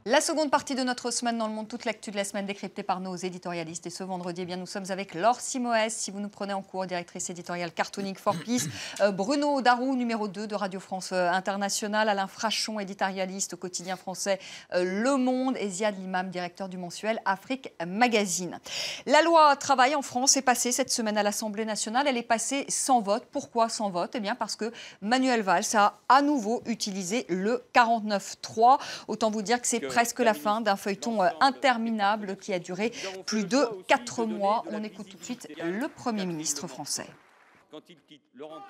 La seconde partie de notre semaine dans le monde, toute l'actu de la semaine décryptée par nos éditorialistes. Et ce vendredi, eh bien, nous sommes avec Laure Simoès, si vous nous prenez en cours, directrice éditoriale Cartonique for Peace, Bruno Darou, numéro 2 de Radio France Internationale, Alain Frachon, éditorialiste au quotidien français Le Monde, et Ziad Limam, directeur du mensuel Afrique Magazine. La loi travail en France est passée cette semaine à l'Assemblée nationale. Elle est passée sans vote. Pourquoi sans vote? Eh bien, parce que Manuel Valls a à nouveau utilisé le 49.3. Autant vous dire que c'est presque la fin d'un feuilleton interminable qui a duré plus de 4 mois. On écoute tout de suite le Premier ministre français.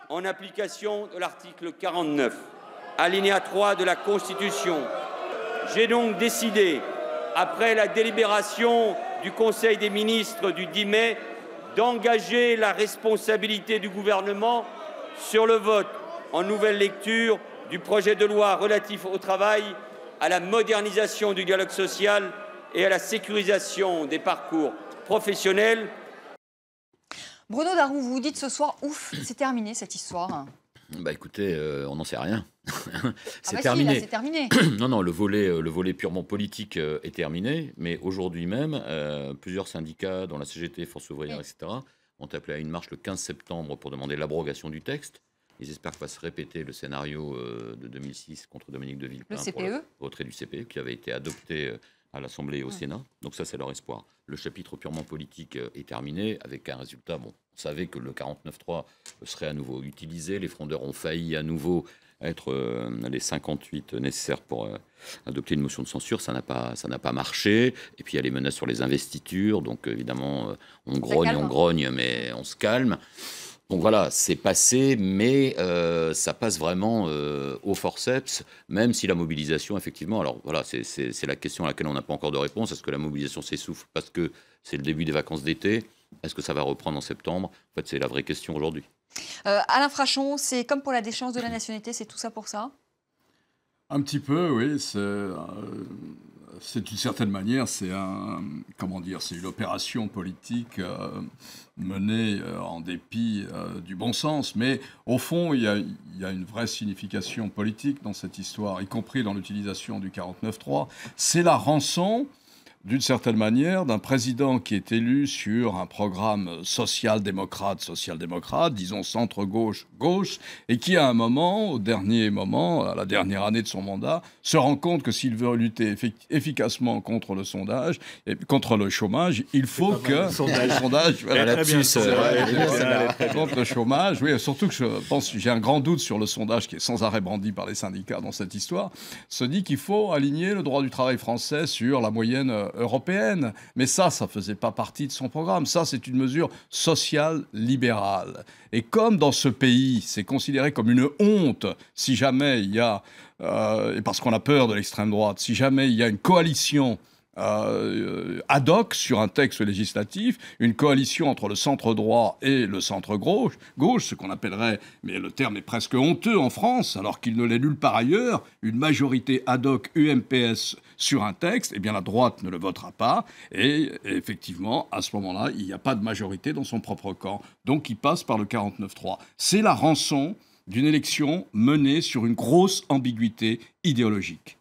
En application de l'article 49, alinéa 3 de la Constitution, j'ai donc décidé, après la délibération du Conseil des ministres du 10 mai, d'engager la responsabilité du gouvernement sur le vote en nouvelle lecture du projet de loi relatif au travail, à la modernisation du dialogue social et à la sécurisation des parcours professionnels. Bruno Darou, vous vous dites ce soir, ouf, c'est terminé cette histoire. Bah écoutez, on n'en sait rien. C'est terminé. Si, là, c'est terminé. Non, le volet purement politique est terminé, mais aujourd'hui même, plusieurs syndicats, dont la CGT, Force ouvrière, etc., ont appelé à une marche le 15 septembre pour demander l'abrogation du texte. Ils espèrent qu'il va se répéter le scénario de 2006 contre Dominique de Villepin pour le retrait du CPE, qui avait été adopté à l'Assemblée et au Sénat. Donc ça, c'est leur espoir. Le chapitre purement politique est terminé, avec un résultat. Bon, on savait que le 49.3 serait à nouveau utilisé. Les frondeurs ont failli à nouveau être les 58 nécessaires pour adopter une motion de censure. Ça n'a pas marché. Et puis il y a les menaces sur les investitures. Donc évidemment, on grogne, mais on se calme. Donc voilà, c'est passé, mais ça passe vraiment au forceps, même si la mobilisation, effectivement, alors voilà, c'est la question à laquelle on n'a pas encore de réponse. Est-ce que la mobilisation s'essouffle parce que c'est le début des vacances d'été? Est-ce que ça va reprendre en septembre? En fait, c'est la vraie question aujourd'hui. Alain Frachon, c'est comme pour la déchéance de la nationalité, c'est tout ça pour ça? Un petit peu, oui. C'est d'une certaine manière, c'est une opération politique menée en dépit du bon sens. Mais au fond, il y a une vraie signification politique dans cette histoire, y compris dans l'utilisation du 49.3. C'est la rançon, d'une certaine manière, d'un président qui est élu sur un programme social-démocrate, disons centre-gauche, et qui, à un moment, au dernier moment, à la dernière année de son mandat, se rend compte que s'il veut lutter efficacement contre le chômage, il faut que... Le sondage, contre le chômage, oui, surtout que je pense, j'ai un grand doute sur le sondage qui est sans arrêt brandi par les syndicats dans cette histoire, se dit qu'il faut aligner le droit du travail français sur la moyenne européenne. Mais ça faisait pas partie de son programme. Ça, c'est une mesure sociale libérale. Et comme dans ce pays, c'est considéré comme une honte si jamais il y a, et parce qu'on a peur de l'extrême droite, si jamais il y a une coalition ad hoc sur un texte législatif, une coalition entre le centre droit et le centre gauche, ce qu'on appellerait, mais le terme est presque honteux en France, alors qu'il ne l'est nulle part ailleurs, une majorité ad hoc UMPS sur un texte, eh bien la droite ne le votera pas, et effectivement, à ce moment-là, il n'y a pas de majorité dans son propre camp, donc il passe par le 49.3. C'est la rançon d'une élection menée sur une grosse ambiguïté idéologique.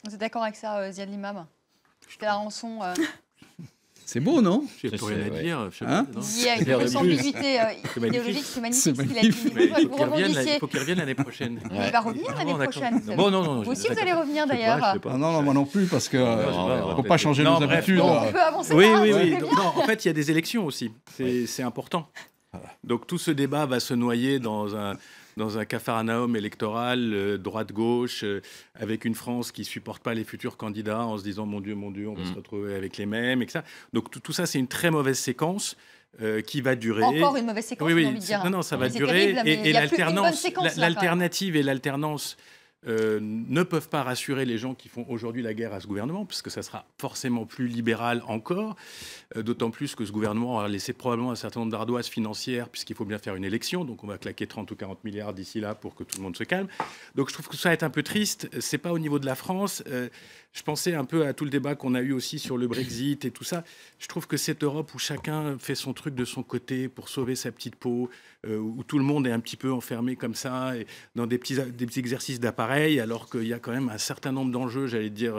Vous êtes d'accord avec ça, Ziad Limam? C'était la rançon. C'est beau, non? J'ai plus rien à dire. Il y a une grosse ambiguïté idéologique, c'est magnifique. Il faut qu'il revienne l'année prochaine. Il va revenir l'année prochaine. Bon, non. Vous aussi, vous allez revenir d'ailleurs. Non, moi non plus, parce que ne faut pas changer nos habitudes. On peut avancer. Oui. Non, en fait, il y a des élections aussi. C'est important. Donc tout ce débat va se noyer dans un capharnaüm électoral, droite-gauche, avec une France qui ne supporte pas les futurs candidats en se disant « mon Dieu, on va se retrouver avec les mêmes », et que ça. Donc tout ça, c'est une très mauvaise séquence qui va durer. Encore une mauvaise séquence, j'ai envie de dire. Non, ça va durer. Terrible, et l'alternative et l'alternance ne peuvent pas rassurer les gens qui font aujourd'hui la guerre à ce gouvernement, parce que ça sera forcément plus libéral encore, d'autant plus que ce gouvernement a laissé probablement un certain nombre d'ardoises financières, puisqu'il faut bien faire une élection, donc on va claquer 30 ou 40 milliards d'ici là pour que tout le monde se calme. Donc je trouve que ça va être un peu triste, c'est pas au niveau de la France. Je pensais un peu à tout le débat qu'on a eu aussi sur le Brexit et tout ça. Je trouve que cette Europe où chacun fait son truc de son côté pour sauver sa petite peau, où tout le monde est un petit peu enfermé comme ça, et dans des petits exercices d'appareil, alors qu'il y a quand même un certain nombre d'enjeux, j'allais dire,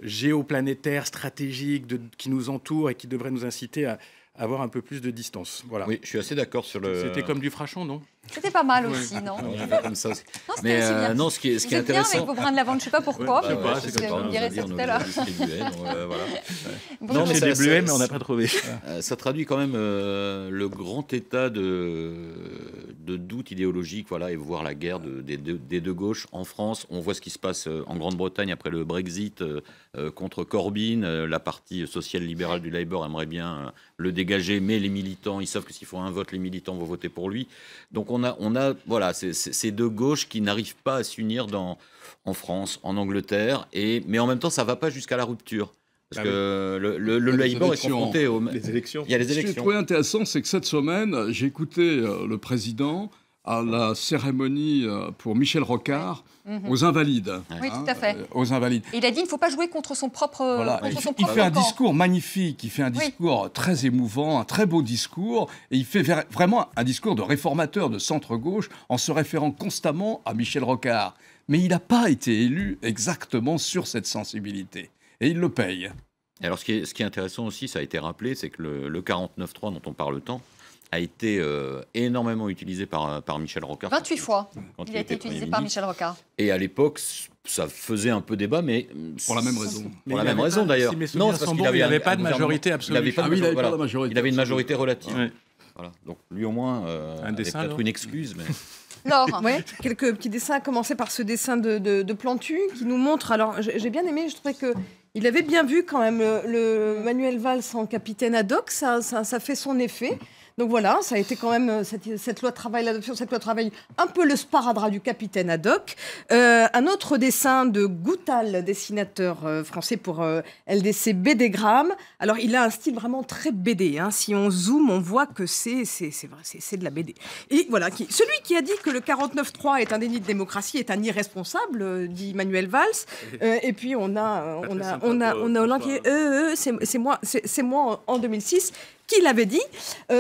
géoplanétaires, stratégiques, qui nous entourent et qui devraient nous inciter à avoir un peu plus de distance. Voilà. Oui, je suis assez d'accord sur le... C'était comme du Frachon, non? C'était pas mal aussi, non? On fait comme ça. Non, c'était Mais aussi bien. non, ce qui est Vous êtes bien intéressant... avec vos brins de lavande, je sais pas pourquoi. Ouais, je sais pas, c'est c'est comme ça. vous me direz ça tout à l'heure. Non, mais c'est des bleuets, mais on n'a pas trouvé. Ça traduit quand même le grand état de doute idéologique, voilà, et voir la guerre des deux gauches en France. On voit ce qui se passe en Grande-Bretagne après le Brexit contre Corbyn. La partie sociale-libérale du Labour aimerait bien le dégager, mais les militants, ils savent que s'il faut un vote, les militants vont voter pour lui. Donc on a voilà, ces deux gauches qui n'arrivent pas à s'unir en France, en Angleterre, mais en même temps, ça ne va pas jusqu'à la rupture. Parce que le Labour est confronté aux élections. Il y a les Ce que j'ai élections. trouvé intéressant, c'est que cette semaine, j'ai écouté le président à la cérémonie pour Michel Rocard aux Invalides. Oui, tout à fait. Aux Invalides. Et il a dit qu'il ne faut pas jouer contre son propre, Voilà. contre son Il propre fait un camp. discours magnifique, il fait un discours très émouvant, un très beau discours, et il fait vraiment un discours de réformateur de centre-gauche en se référant constamment à Michel Rocard. Mais il n'a pas été élu exactement sur cette sensibilité. Et il le paye. Et alors, ce qui est intéressant aussi, ça a été rappelé, c'est que le 49.3 dont on parle tant a été énormément utilisé par Michel Rocard. 28 fois, quand il a été était utilisé Premier par ministre. Michel Rocard. Et à l'époque, ça faisait un peu débat, mais... Pour la même raison. Pour la même raison, d'ailleurs. Si mes souvenirs sont bons, il n'avait pas de majorité absolue. Il n'avait pas de majorité. Il avait une majorité relative. Ouais. Voilà. Donc lui au moins Un avait dessin, peut-être alors une excuse, mais... Laure, Ouais, quelques petits dessins, à commencer par ce dessin de Plantu qui nous montre. Alors, j'ai bien aimé, je trouvais que il avait bien vu quand même le Manuel Valls en capitaine ad hoc, ça fait son effet. Donc voilà, ça a été quand même cette loi de travail, l'adoption de cette loi de travail, un peu le sparadrap du capitaine ad hoc. Un autre dessin de Goutal, dessinateur français pour LDC BDgramme. Alors il a un style vraiment très BD. Hein. Si on zoome, on voit que c'est vrai, c'est de la BD. Et voilà, celui qui a dit que le 49.3 est un déni de démocratie est un irresponsable, dit Manuel Valls. Et puis on a Hollande qui est c'est moi en 2006. Qui l'avait dit.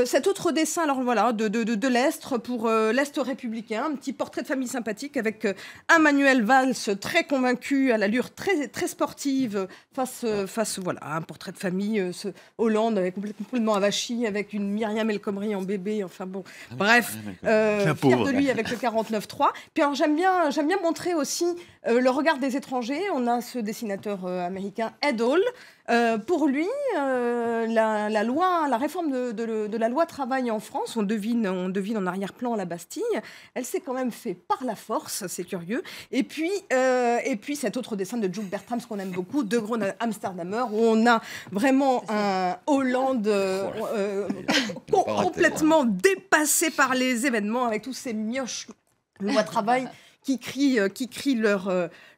Cet autre dessin, alors voilà, de l'Est pour l'Est républicain, un petit portrait de famille sympathique avec un Manuel Valls très convaincu, à l'allure très, très sportive, face voilà, à un portrait de famille, ce Hollande avec complètement avachi, avec une Myriam El Khomri en bébé, enfin bon, bref, fier de lui avec le 49.3. Puis alors j'aime bien montrer aussi le regard des étrangers. On a ce dessinateur américain Ed Hall. Pour lui, la réforme de la loi travail en France, on devine en arrière-plan la Bastille, elle s'est quand même fait par la force, c'est curieux. Et puis cet autre dessin de Jules Bertrams qu'on aime beaucoup, De Gaulle Amsterdamer, où on a vraiment un Hollande complètement dépassé par les événements, avec tous ces mioches loi travail qui crient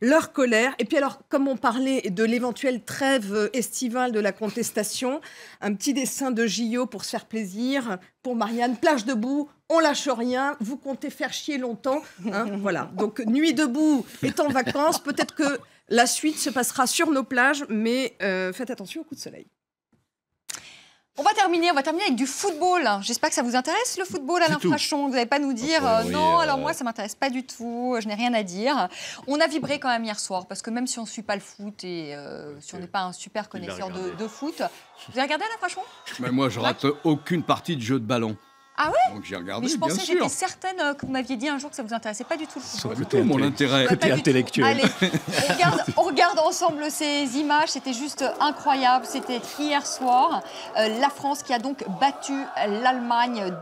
leur colère. Et puis alors, comme on parlait de l'éventuelle trêve estivale de la contestation, un petit dessin de Gillot pour se faire plaisir, pour Marianne, plage debout, on lâche rien, vous comptez faire chier longtemps. Hein, voilà, donc Nuit debout est en vacances, peut-être que la suite se passera sur nos plages, mais faites attention au coup de soleil. On va terminer avec du football. J'espère que ça vous intéresse, le football, Alain Frachon. Vous n'allez pas nous dire non, alors moi, ça ne m'intéresse pas du tout, je n'ai rien à dire. On a vibré quand même hier soir, parce que même si on ne suit pas le foot et si on n'est pas un super connaisseur de foot, vous avez regardé, Alain Frachon? Mais moi, je rate aucune partie de jeu de ballon. Ah ouais? Donc j'ai regardé, Mais je bien pensais, sûr. j'étais certaine que vous m'aviez dit un jour que ça ne vous intéressait pas du tout le football. Tout mon intérêt. Côté intellectuel. Allez, on regarde ensemble ces images. C'était juste incroyable. C'était hier soir. La France qui a donc battu l'Allemagne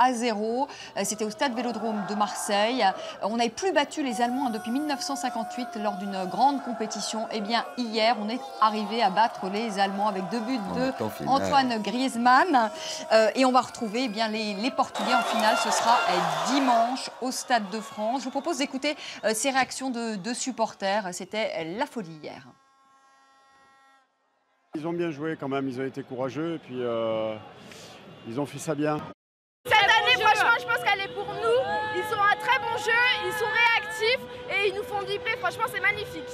2-0. C'était au stade Vélodrome de Marseille. On n'avait plus battu les Allemands depuis 1958 lors d'une grande compétition. Eh bien, hier, on est arrivé à battre les Allemands avec 2 buts de Antoine Griezmann. Et on va retrouver eh bien, les Portugais en finale. Ce sera dimanche au Stade de France. Je vous propose d'écouter ces réactions de supporters. C'était la folie hier. Ils ont bien joué quand même, ils ont été courageux et puis ils ont fait ça bien. Cette année, franchement, je pense qu'elle est pour nous. Ils ont un très bon jeu, ils sont réactifs et ils nous font vibrer. Franchement, c'est magnifique.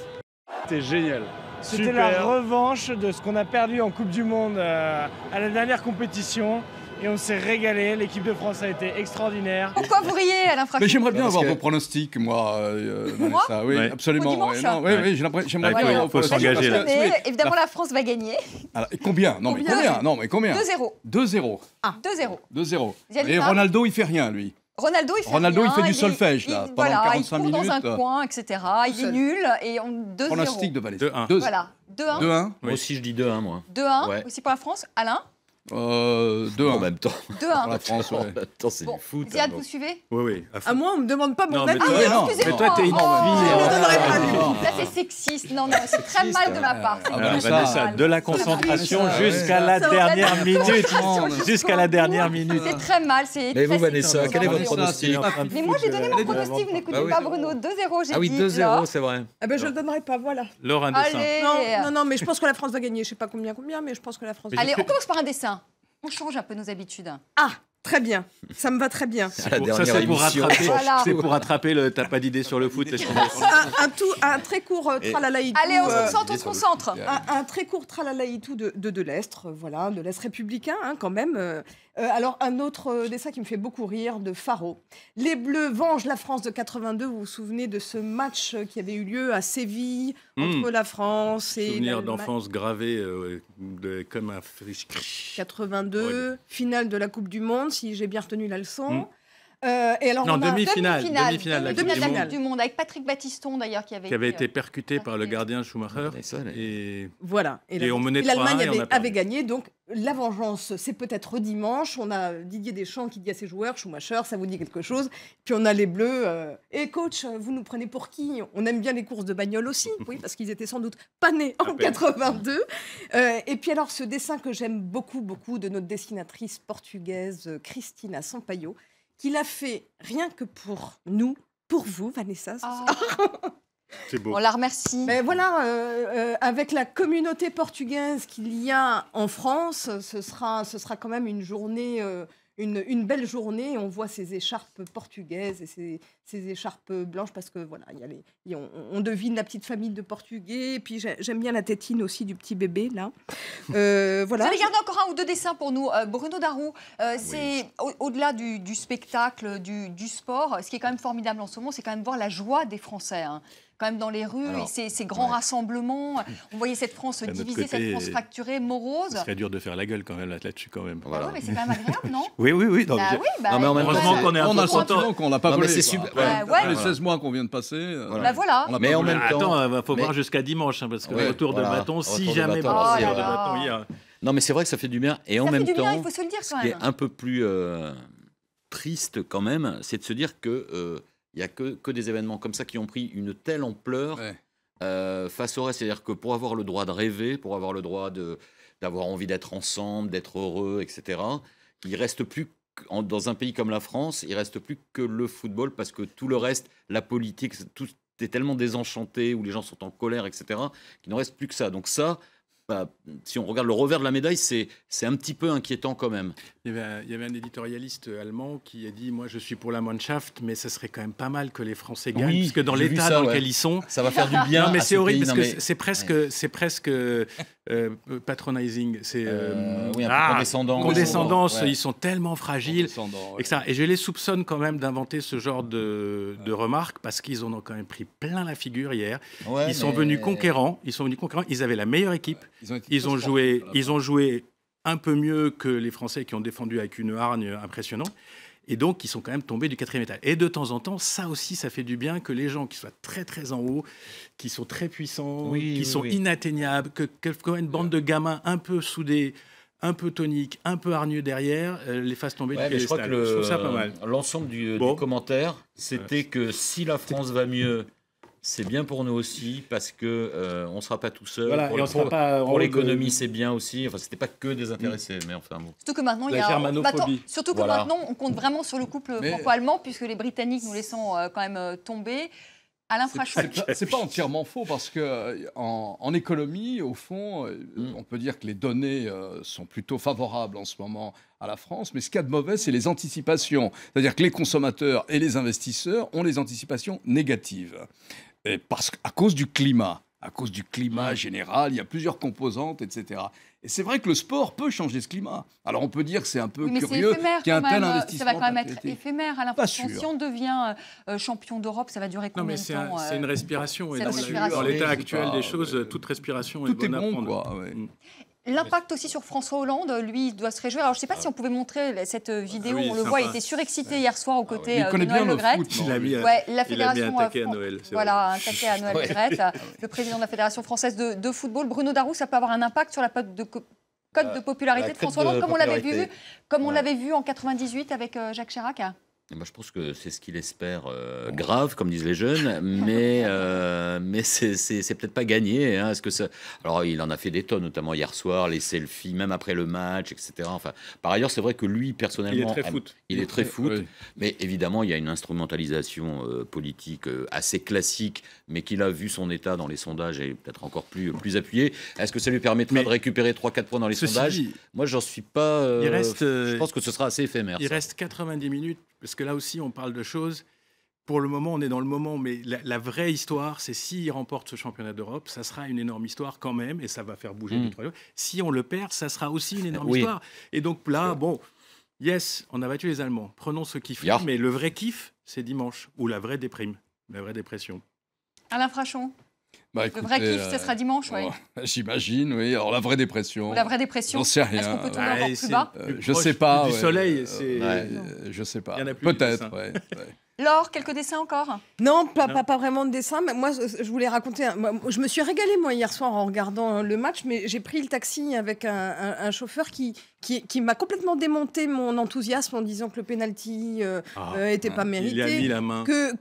C'était génial. C'était la revanche de ce qu'on a perdu en Coupe du Monde à la dernière compétition. et on s'est régalé. L'équipe de France a été extraordinaire. Pourquoi vous riez, Alain Frachon? Mais j'aimerais bien avoir vos pronostics, moi, Vanessa. Oui, Ouais. absolument. Au dimanche. Oui, j'aimerais Ouais, bien. faut avoir vos s'engager, pronostics, là. parce que- Évidemment, la France va gagner. Alors, et combien? Non, mais combien? Non, mais combien? 2-0. 2-0. 2-0. 2-0. Yannick Et Barr. Ronaldo, il fait rien, lui. Ronaldo, il fait Ronaldo, il rien, fait du est- solfège, là, pendant voilà, 45 il court dans un minutes. coin, etc. Il est nul et on 2-0. Pronostic de Vanessa. 2-1. 2-1. Voilà, 2-1. 2-1. Moi aussi, je dis 2-1, moi. 2-1 Ouais. aussi pour la France. Alain, 2-1. En même temps, 2-1. Pour la France, ouais. Attends, c'est Bon, du foot. Ziad, hein, vous donc. suivez? Oui. À fond. À moi, on me demande pas mon Non, avis. mais toi, Ah, non. excusez-moi. Mais toi, t'es une fille. Je ne donnerai pas lui. Ça, c'est sexiste. Non, c'est très mal de ma part. C'est Ah, très Vanessa, Vanessa, mal. de la C'est concentration Vanessa, jusqu'à ouais. la Ça va dernière être- minute. Franchement, Jusqu'à la dernière minute. C'est très mal. C'est Mais vous, très Vanessa, sexiste. quel est votre Mais pronostic? Mais moi, j'ai donné mon pronostic. Vous n'écoutez Bah oui. pas Bruno. 2-0, j'ai Ah oui, dit. 2-0, là. c'est vrai. Ah ben, je le donnerai pas, voilà. Laure, un dessin. Allez. Non, mais je pense que la France va gagner. Je sais pas combien, mais je pense que la France va Allez, gagner. on commence par un dessin. On change un peu nos habitudes. Ah, très bien. Ça me va très bien. À la Ça, dernière c'est pour émission. rattraper. Voilà. C'est pour rattraper le. T'as pas d'idée sur le foot. laisse tomber. Un très court tralalaïtou. Allez, on se concentre. Un très court tralalaïtou de l'Est, voilà, de l'Est républicain quand même. Alors un autre dessin qui me fait beaucoup rire, de Faro. Les Bleus vengent la France de 82. Vous vous souvenez de ce match qui avait eu lieu à Séville entre la France et Souvenir l'Allemagne. d'enfance gravé comme un friche. 82, finale de la Coupe du Monde, si j'ai bien retenu la leçon. Et alors Non, on a- demi-finale de la Coupe Demi-finale du du monde avec Patrick Battiston d'ailleurs qui qui avait été percuté par le gardien Schumacher. Et Voilà. Et on menait l'Allemagne 3-1 et on a perdu. avait gagné. Donc, la vengeance, c'est peut-être dimanche. On a Didier Deschamps qui dit à ses joueurs, Schumacher, ça vous dit quelque chose. Puis on a les Bleus. Et coach, vous nous prenez pour qui? On aime bien les courses de bagnole aussi. Oui, parce qu'ils étaient sans doute pas nés en 82. Et puis alors, ce dessin que j'aime beaucoup, beaucoup de notre dessinatrice portugaise, Cristina Sampaio, qui l'a fait rien que pour nous, pour vous, Vanessa. c'est beau. On la remercie. Mais voilà, avec la communauté portugaise qu'il y a en France, ce sera quand même une journée, une belle journée. On voit ces écharpes portugaises et ces écharpes blanches parce que voilà, on devine la petite famille de Portugais. Et puis j'aime bien la tétine aussi du petit bébé là. Vous Voilà. allez garder encore un ou deux dessins pour nous. Bruno Darou, c'est au-delà du spectacle, du sport, ce qui est quand même formidable en ce moment, c'est quand même voir la joie des Français. Hein. Quand même dans les rues, Alors, et ces grands rassemblements. On voyait cette France D'un autre divisée, côté, cette France fracturée, morose. Ce serait dur de faire la gueule quand même là-dessus quand même. Ah Voilà. ouais, mais c'est quand même agréable, non? Oui. Non, Bah oui, bah, Non, mais en même Heureusement temps, qu'on est un On peu a le content. sentiment qu'on l'a pas Non, mais volé. c'est quoi. super. ouais. Les 16 mois qu'on vient de passer. Bah voilà. on l'a Mais pas en volé. même temps- Attends, il faut Mais- voir jusqu'à dimanche, hein, parce que Ouais, retour de voilà. bâton, si Retour de jamais bâton, pas c'est retour de vrai. bâton hier. Non, mais c'est vrai que ça fait du bien. Et en Ça fait même du bien, il temps, faut se le dire ce quand qui est même. un peu plus triste quand même, c'est de se dire que il n'y a que des événements comme ça qui ont pris une telle ampleur Ouais. face au reste. C'est-à-dire que pour avoir le droit de rêver, pour avoir le droit d'avoir envie d'être ensemble, d'être heureux, etc., il reste plus, dans un pays comme la France, il reste plus que le football parce que tout le reste, la politique, tout est tellement désenchanté, où les gens sont en colère, etc., qu'il ne reste plus que ça. Donc ça, bah, si on regarde le revers de la médaille, c'est un petit peu inquiétant quand même. Il y avait un éditorialiste allemand qui a dit « Moi, je suis pour la Mannschaft, mais ça serait quand même pas mal que les Français gagnent, Oui, parce que dans j'ai vu l'état ça, dans ouais. lequel ils sont... » Ça va faire du bien. Non, mais à c'est ce horrible, pays. parce Non, que mais- c'est presque patronizing. C'est oui, un peu condescendant. condescendance, Ouais. ils sont tellement fragiles. Condescendant, ouais. Et, et je les soupçonne quand même d'inventer ce genre de remarques, parce qu'ils en ont quand même pris plein la figure hier. Ouais, Ils sont mais- venus conquérants, ils avaient la meilleure équipe. Ils ont joué un peu mieux que les Français qui ont défendu avec une hargne impressionnante. Et donc, ils sont quand même tombés du 4e étage. Et de temps en temps, ça aussi, ça fait du bien que les gens qui soient très, très en haut, qui sont très puissants, qui sont inatteignables, que une bande de gamins un peu soudés, un peu toniques, un peu hargneux derrière, les fassent tomber Ouais, du mais je crois piédestal. que Je trouve ça pas mal. l'ensemble du Bon. commentaire, c'était que si la France va mieux, c'est bien pour nous aussi, parce que on ne sera pas tout seul. Voilà, pour et on sera pas en pour haut l'économie, de- c'est bien aussi. Enfin, c'était pas que des intéressés, mais enfin bon. Surtout que maintenant, La germanophobie. maintenant- surtout que Voilà. maintenant, on compte vraiment sur le couple Mais- franco-allemand, puisque les Britanniques nous laissant quand même tomber. Alain Frachon. C'est pas entièrement faux parce que en économie, au fond, on peut dire que les données sont plutôt favorables en ce moment à la France, mais ce qu'il y a de mauvais, c'est les anticipations. C'est-à-dire que les consommateurs et les investisseurs ont les anticipations négatives. Et à cause du climat. à cause du climat général. Il y a plusieurs composantes, etc. Et c'est vrai que le sport peut changer ce climat. Alors on peut dire que c'est un peu Oui, mais curieux qu'il y ait un tel investissement. Ça va quand même être patriotique. éphémère. À l'impression, si on devient champion d'Europe, ça va durer Non, combien mais de temps c'est une respiration. Et c'est dans, une respiration. dans l'état Oui, actuel c'est des pas- choses, toute respiration est Tout est bonne à bon, prendre. quoi. Ouais. L'impact aussi sur François Hollande, lui, il doit se réjouir. Alors, je ne sais pas si on pouvait montrer cette vidéo. Oui, on le sympa. voit, il était surexcité hier soir aux côtés Il de connaît Noël bien Le le Graët. foot. Il a mis, Ouais, la il a mis fédération, un taquet à Noël. c'est voilà, un taquet à Noël Le Graët, le président de la Fédération française de football. Bruno Darou, ça peut avoir un impact sur la cote de popularité de François Hollande, comme on l'avait vu en 98 avec Jacques Chirac. Eh ben, je pense que c'est ce qu'il espère, grave, comme disent les jeunes, mais c'est peut-être pas gagné. Hein, Alors, il en a fait des tonnes, notamment hier soir, les selfies, même après le match, etc. Enfin, par ailleurs, c'est vrai que lui, personnellement, Il est très foot. Il est très foot, oui. mais évidemment, il y a une instrumentalisation politique assez classique, mais qu'il a vu son état dans les sondages et peut-être encore plus appuyé. Est-ce que ça lui permettra de récupérer 3-4 points dans les sondages? Moi, j'en suis pas. Je pense que ce sera assez éphémère. Il reste 90 minutes, parce que là aussi, on parle de choses. Pour le moment, on est dans le moment, mais la vraie histoire, c'est s'il remporte ce championnat d'Europe, ça sera une énorme histoire quand même, et ça va faire bouger les 3 jours. Si on le perd, ça sera aussi une énorme histoire. Et donc là, bon, yes, on a battu les Allemands. Prenons ce kiff-là, mais le vrai kiff, c'est dimanche, ou la vraie déprime, la vraie dépression. Alain Frachon, Bah, le vrai kiff, ce sera dimanche, oui. J'imagine, oui. Alors la vraie dépression. Ou la vraie dépression. J'en sais rien. Est-ce qu'on peut tomber encore plus bas Je sais pas. Du soleil, je sais pas. Il y en a plus, Peut-être. des Ouais. Laure, quelques dessins encore? Non, pas vraiment de dessin. Mais moi, je voulais raconter. Je me suis régalée, moi, hier soir, en regardant le match, mais j'ai pris le taxi avec un chauffeur qui m'a complètement démonté mon enthousiasme en disant que le penalty était pas mérité. Il a mis la main. Que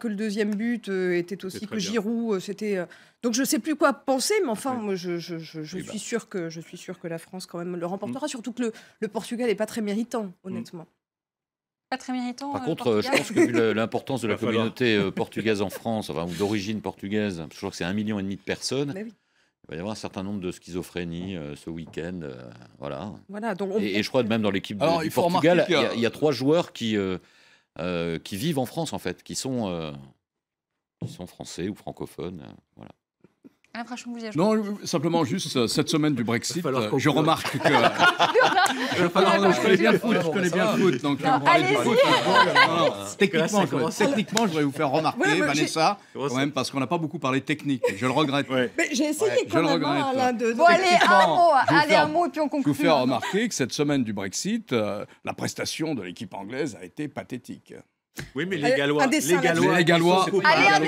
le deuxième but était aussi que Giroud, c'était. Donc je sais plus quoi penser, mais enfin, moi, je suis sûre que la France quand même le remportera. Surtout que le Portugal n'est pas très méritant, honnêtement. Pas très méritant. Par contre, je pense que vu l'importance de la communauté portugaise en France, enfin, ou d'origine portugaise, je crois que c'est 1,5 million de personnes. Mais oui. Il va y avoir un certain nombre de schizophrénies ce week-end. Voilà. Donc Et je crois même dans l'équipe du faut Portugal, remarquer il y a 3 joueurs qui vivent en France, en fait, qui sont français ou francophones. Voilà. Alain Frachon, vous y avez Non, simplement juste cette semaine du Brexit, je remarque que. Je connais bien le foot, donc techniquement, je voudrais vous faire remarquer, Vanessa, quand même, parce qu'on n'a pas beaucoup parlé technique. Je le regrette. Mais j'ai essayé quand même, Alain, de... Bon, allez, un mot, et puis on Je conclut. vous faire remarquer que cette semaine du Brexit, la prestation de l'équipe anglaise a été pathétique. Oui, mais les Gallois. Un dessin, Les Gallois. Allez, un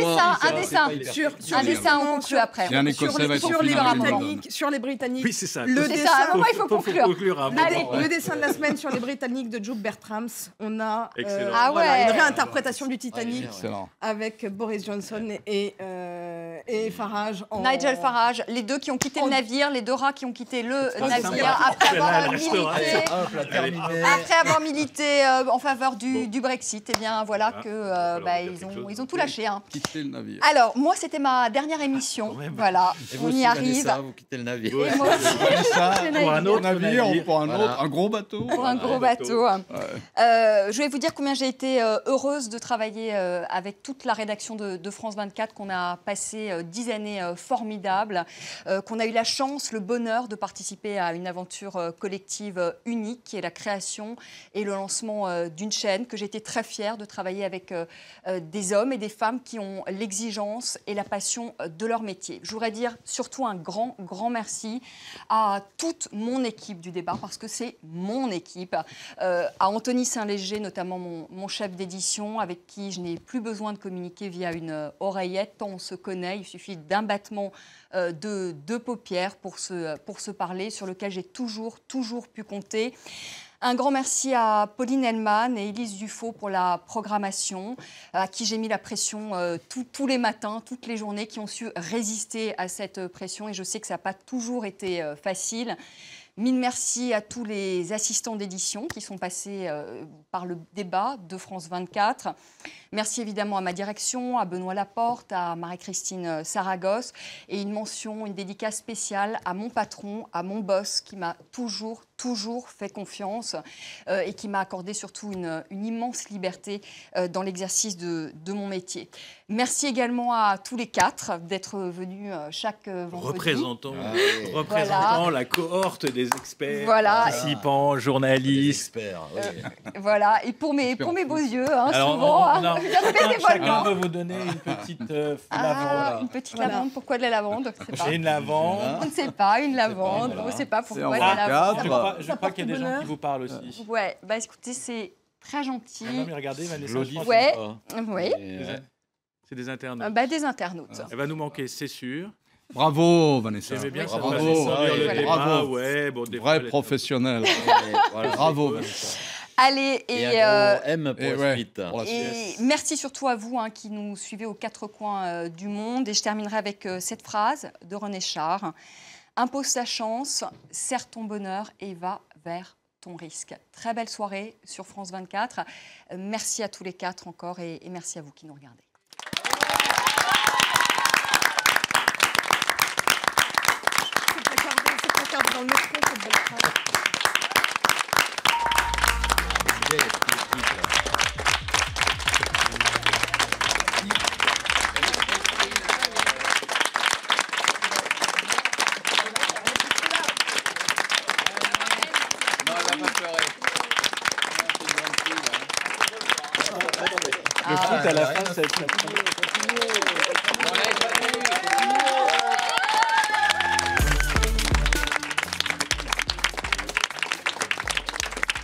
dessin. Sur Un dessin, on conclut après. Et un Écossais va être en sur les finale. Britanniques, sur les Britanniques. Oui, c'est ça. Le C'est dessin, ça, à un moment, il faut conclure. Allez, le dessin de la semaine sur les Britanniques de Joe Bertrams. On a Excellent. une réinterprétation du Titanic Excellent. avec Boris Johnson et Farage. Nigel Farage, les deux qui ont quitté le navire, les deux rats qui ont quitté le navire après avoir milité en faveur du Brexit. Et bien voilà que ils ont tout lâché. Hein. Quitter le navire. Alors moi c'était ma dernière émission. Voilà, Et vous on aussi, y arrive. Vanessa, vous quittez le navire. Et moi aussi, Pour un autre navire, pour un gros bateau. pour un gros bateau. Je vais vous dire combien j'ai été heureuse de travailler avec toute la rédaction de France 24, qu'on a passé 10 années formidables, qu'on a eu la chance, le bonheur de participer à une aventure collective unique, qui est la création et le lancement d'une chaîne, que j'ai été très fière de travailler avec des hommes et des femmes qui ont l'exigence et la passion de leur métier. Je voudrais dire surtout un grand, grand merci à toute mon équipe du débat, parce que c'est mon équipe, à Anthony Saint-Léger, notamment mon chef d'édition, avec qui je n'ai plus besoin de communiquer via une oreillette, tant on se connaît, il suffit d'un battement de deux paupières pour se parler, sur lequel j'ai toujours pu compter. Un grand merci à Pauline Hellman et Élise Dufaux pour la programmation, à qui j'ai mis la pression tous les matins, toutes les journées, qui ont su résister à cette pression. Et je sais que ça n'a pas toujours été facile. Mille merci à tous les assistants d'édition qui sont passés par le débat de France 24. Merci évidemment à ma direction, à Benoît Laporte, à Marie-Christine Saragosse. Et une mention, une dédicace spéciale à mon patron, à mon boss, qui m'a toujours toujours fait confiance et qui m'a accordé surtout une immense liberté dans l'exercice de mon métier. Merci également à tous les 4 d'être venus chaque vendredi. Représentant Voilà. la cohorte des experts, Voilà. participants, journalistes. Voilà, et pour mes beaux yeux, hein, Alors, souvent, chacun bénévolement. va vous donner une petite lavande. Une petite lavande, pourquoi de la lavande? Je sais pas. Une lavande. On ne sait pas, une lavande, on ne sait pas pourquoi de la lavande. Je crois qu'il y a des gens qui vous parlent aussi. Ouais, bah écoutez, c'est très gentil. Non, mais regardez, Vanessa, je pense Ouais, que oui. c'est des internautes. Bah, des internautes. Elle va nous manquer, c'est sûr. Bravo, Vanessa. J'aimais bien que ça Bravo. fasse descendre le débat. Bravo. Ouais, bon, des fois, Vrai professionnel. Voilà. Bravo, Vanessa. Allez, Et un gros M pour la suite. Et merci surtout à vous qui nous suivez aux 4 coins du monde. Et je terminerai avec cette phrase de René Char. Impose ta chance, serre ton bonheur et va vers ton risque. Très belle soirée sur France 24. Merci à tous les 4 encore et merci à vous qui nous regardez. Dans le métro, cette belle phrase. Le foot à la fin, ça